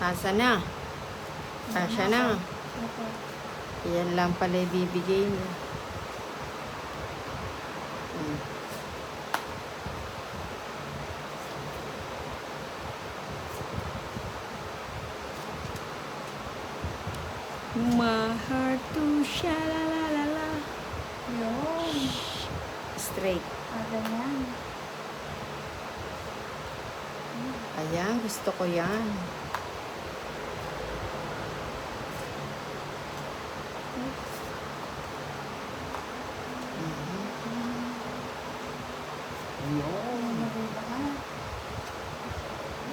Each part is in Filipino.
Asa na? Kasya na. Opo. Yan lang pala ibibigay niya. My heart to sha-la-la-la-la. Yun. Straight. Ganyan. Ayan, gusto ko yan.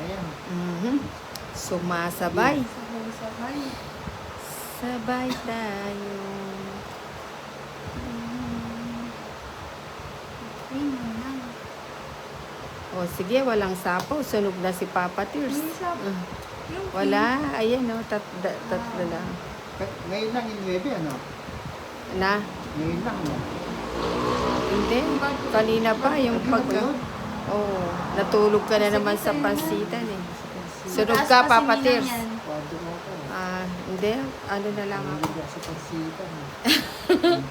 Ayan. Sumasabay. Sabay-sabay. Sabay tayo. Okay naman. O sige, walang sapaw. Sunog na si Papa Tears. May sapaw. Yung Wala. Ayan o, tatlo lang. Ngayon lang yung 9, ano? Na? Ngayon lang, no? Hindi. Kanina pa yung pag... Kanina pa yun? Oo. Natulog ka na naman sa pansitan eh. Sunog Mataas ka, pa si Papa Ninang Tears. yan. Pwede mo ako. Hindi. Ano na lang ako. Nalulog ako sa pansitan.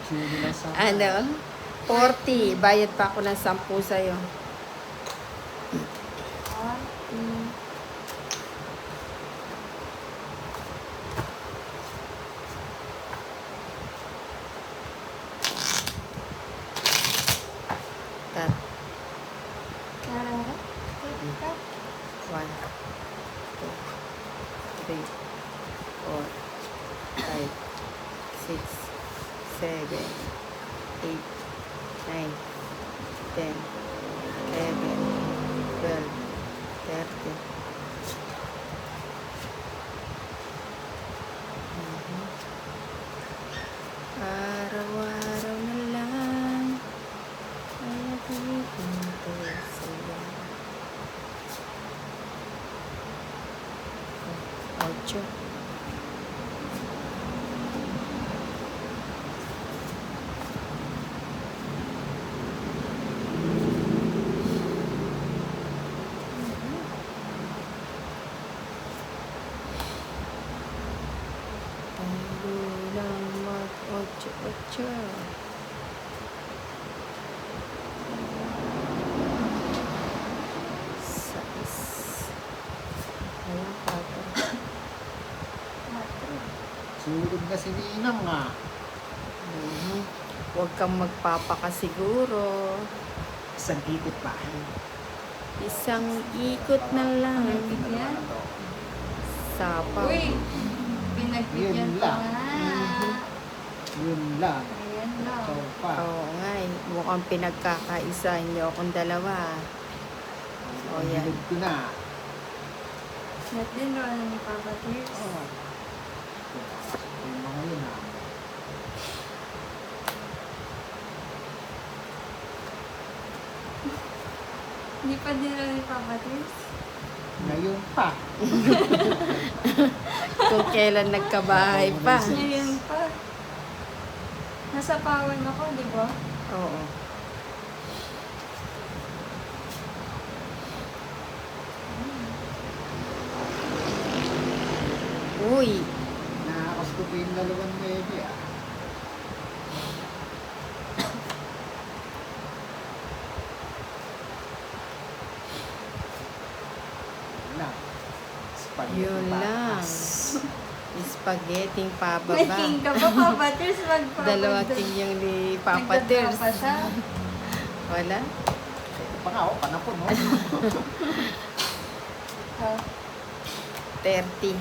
Yung lang sa Ano? 40. Bayad pa ako ng 10 sa'yo. Tat. Karara. 1, 2, 3, 4, 5, 6, 7, 8, 9, 10, 11, 12, 13. Araw-araw na lang ay nakikinto sa'yo. 8. Tayo lang mag-8. Sais. Ayan, Papa. Sulog na si Ninang, nga. Huwag kang magpapakasiguro. Isang ikot pa. Isang ikot na lang. Pinagbigyan? Sapaw. Uy! Pinagbigyan Yun pa lang. nga. Yun lang. Ayan lang. Ito pa. Oo nga eh. Mukhang pinagkakaisa niyo akong dalawa. O yan. Bilog ko na. Net din ro ni Papa Tears. Oh. Yung mga yun, ha. Hindi pa din ro ni Papa Tears. Ngayon pa. Kung kailan nagkabahay pa. Ngayon pa. Nasa pawan ako, di ba? Oo. Uy. Nakakas ko pa yung 2, ah. Yun lang. Spaghetti Yun lang. papas. Spaghetti May pababa. king ka pa, Papa Tears. Dalawa king yung ni Papa Nagdadra Tears. pa siya. Wala. Ito pa nga, oh. Panapon, oh. 30.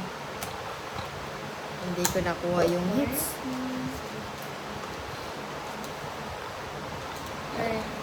Hindi ko nakuha yung hits. Okay.